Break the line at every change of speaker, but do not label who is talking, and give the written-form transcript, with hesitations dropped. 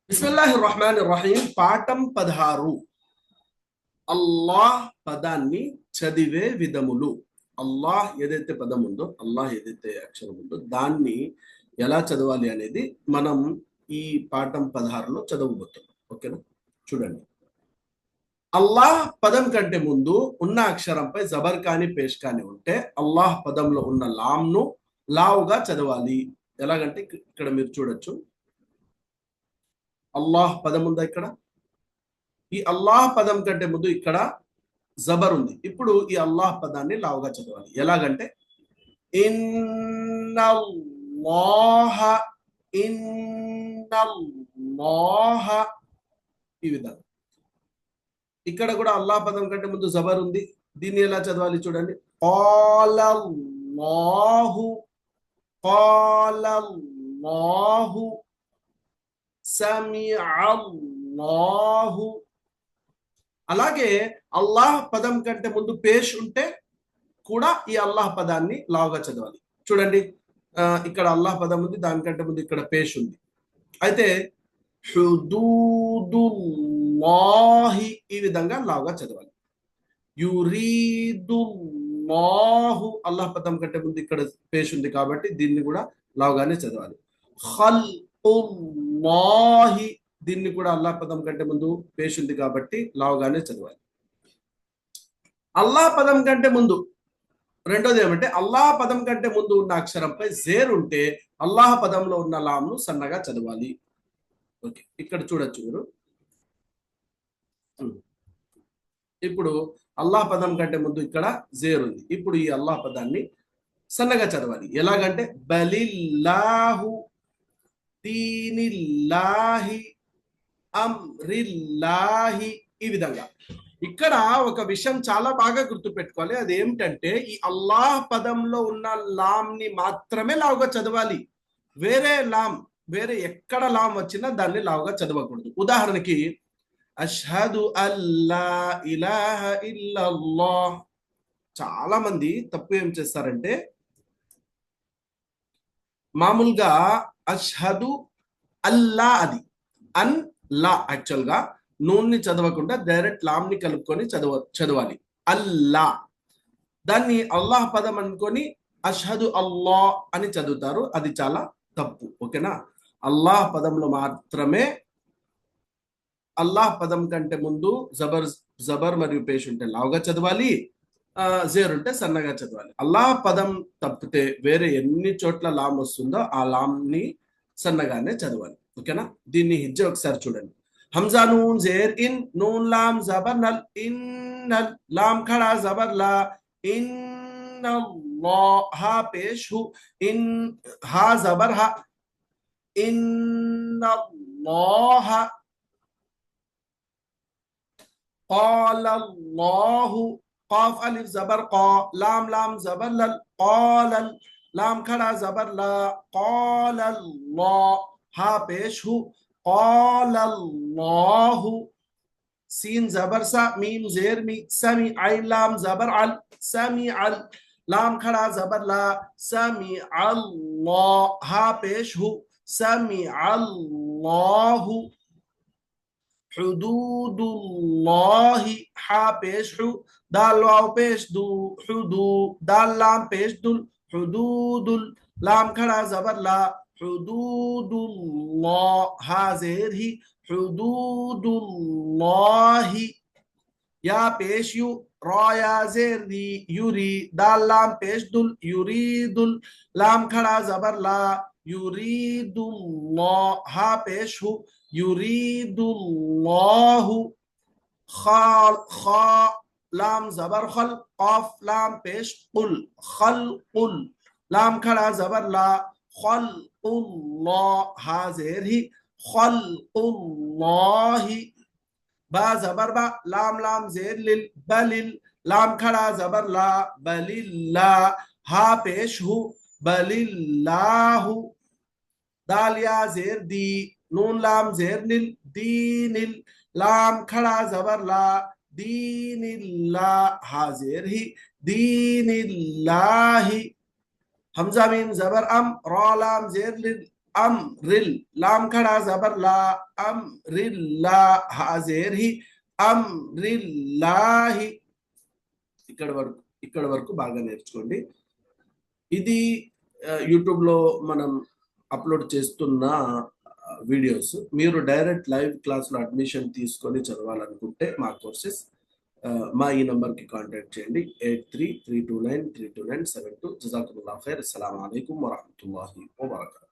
బిస్మిల్లాహిర్రహ్మానిర్రహీం పాఠం 16 అల్లాహ్ పదాన్ని చదివే విధములు. అల్లాహ్ ఏదైతే పదం ఉందో, అల్లాహ్ ఏదైతే అక్షరం ఉందో దాన్ని ఎలా చదవాలి అనేది మనం ఈ పాఠం 16లో చదవబోతున్నాం. ఓకేనా? చూడండి. అల్లాహ్ పదం కంటే ముందు ఉన్న అక్షరంపై జబర్ కానీ పేష్ కానీ ఉంటే అల్లాహ్ పదంలో ఉన్న లామ్ను లావుగా చదవాలి. ఎలాగంటే ఇక్కడ మీరు చూడొచ్చు. అల్లాహ్ పదం ఉందా ఇక్కడ? ఈ అల్లాహ్ పదం కంటే ముందు ఇక్కడ జబర్ ఉంది. ఇప్పుడు ఈ అల్లాహ్ పదాన్ని లావుగా చదవాలి. ఎలాగంటే ఇన్నల్లాహ ఇన్నల్లాహ ఈ విధంగా. ఇక్కడ కూడా అల్లాహ్ పదం కంటే ముందు జబర్ ఉంది. దీన్ని ఎలా చదవాలి చూడండి. ఖాలల్లాహు ఖాలల్లాహు సమిఅల్లాహు. అలాగే అల్లాహ్ పదం కంటే ముందు పేష్ ఉంటే కూడా ఈ అల్లాహ్ పదాన్ని లావుగా చదవాలి. చూడండి, ఇక్కడ అల్లాహ్ పదం ఉంది, దానికంటే ముందు ఇక్కడ పేష్ ఉంది. అయితే హుదూదుల్లాహి ఈ విధంగా లావుగా చదవాలి. యురీదుల్లాహు అల్లాహ్ పదం కంటే ముందు ఇక్కడ పేష్ ఉంది కాబట్టి దీన్ని కూడా లావుగానే చదవాలి. ఖల్ఉల్లాహి దీన్ని కూడా అల్లాహ్ పదం కంటే ముందు పేష్ ఉంది కాబట్టి లావుగానే చదవాలి. అల్లాహ్ పదం కంటే ముందు రెండోది ఏమంటే అల్లాహ్ పదం కంటే ముందు ఉన్న అక్షరంపై జేర్ ఉంటే అల్లాహ్ పదంలో ఉన్న లామ్ను సన్నగా చదవాలి. ఓకే, ఇక్కడ చూడొచ్చు మీరు. ఇప్పుడు అల్లాహ్ పదం కంటే ముందు ఇక్కడ జేర్ ఉంది. ఇప్పుడు ఈ అల్లాహ్ పదాన్ని సన్నగా చదవాలి. ఎలాగంటే బలిల్లాహు దీనిల్లాహి అమ్రిల్లాహి ఈ విధంగా. ఇక్కడ ఒక విషయం చాలా బాగా గుర్తుపెట్టుకోవాలి. అది ఏమిటంటే ఈ అల్లాహ్ పదంలో ఉన్న లామ్ ని మాత్రమే లావుగా చదవాలి. వేరే ఎక్కడ లామ్ వచ్చినా దాన్ని లావుగా చదవకూడదు. ఉదాహరణకి అష్హదు అల్లా ఇలాహ ఇల్లల్లాహ్. చాలా మంది తప్పు ఏం చేస్తారంటే మామూలుగా అష్హదు అల్లా అది అన్ లా యాక్చువల్ గా నూన్ని చదవకుండా డైరెక్ట్ లామ్ ని కలుపుకొని చదవాలి. అల్లా దాన్ని అల్లాహ్ పదం అనుకొని అష్హదు అల్లా అని చదువుతారు. అది చాలా తప్పు. ఓకేనా? అల్లాహ్ పదంలో మాత్రమే అల్లాహ్ పదం కంటే ముందు జబర్ మరియు పేష్ ఉంటే లావుగా చదవాలి, జేర్ ఉంటే సన్నగా చదవాలి. అల్లాహ్ పదం తప్పితే వేరే ఎన్ని చోట్ల లామ్ వస్తుందో ఆ లామ్ ని సన్నగానే చదవాలి. ఓకేనా? దీన్ని హిజ్జ ఒకసారి చూడండి. హంజా నూన్ జేర్ ఇన్, నూన్ లామ్ జబర్ నల్, ఇన్ నల్, లామ్ ఖడా జబర్ లా, ఇన్ హా పేష్ హు, ఇన్ హా జబర్ హా, ఇన్ قال الله قاف الف زبر قا لام لام زبر لل قال لام खड़ा زبر لا قال الله हा पेश हु قال الله सीन जबर सा मीम जेर मी समी आइन लाम जबर अल समी अल लाम खड़ा जबर ला समी अल्लाह हा पेश हु समी अल्लाह हुदूदुल्लाहि हा पेश हु दाल वाव पेश दू हुदू दाल लाम पेश दुल हुदूदुल लाम खड़ा जबर ला हुदूदुल्लाह हा जेर ही हुदूदुल्लाहि या पेश यू रॉया जेर दी यूरी दाल लाम पेश दुल यूरीदुल लाम खड़ा जबर ला यूरीदुल्लाह हा पेश हु युरीदुल्लाहु खाल खा लाम जबर खल कफ लाम पेश कुल खल कुल लाम खड़ा जबर ला खल हा जेर ही खल बा जबर बा लाम लाम जेर लिल बलिल लाम खड़ा जबर ला बलिल्ला हा पेश हु बलिल्लाहु दाल या जेर दी नून लाम जेर निल दीनिल लाम खड़ा जबर ला दीनिल्ला हा जेर ही दीनिल्लाहि हमजा मीम जबर अम रा लाम जेर लिल అమ్రిల్ లామ్ ఖడా జబర్ లా అమ్రిల్లా హా జేర్ హి అమ్రిల్లాహి. ఇక్కడ వరకు బాగా నేర్చుకోండి. ఇది యూట్యూబ్లో మనం అప్లోడ్ చేస్తున్న వీడియోస్. మీరు డైరెక్ట్ లైవ్ క్లాస్లో అడ్మిషన్ తీసుకొని చదవాలనుకుంటే మా కోర్సెస్ మా ఈ నంబర్కి కాంటాక్ట్ చేయండి 8332932972. జజాకుముల్లాహ్ ఖైర్. అస్సలాము అలైకుం వరహ్మతుల్లాహి వబరకాతుహు.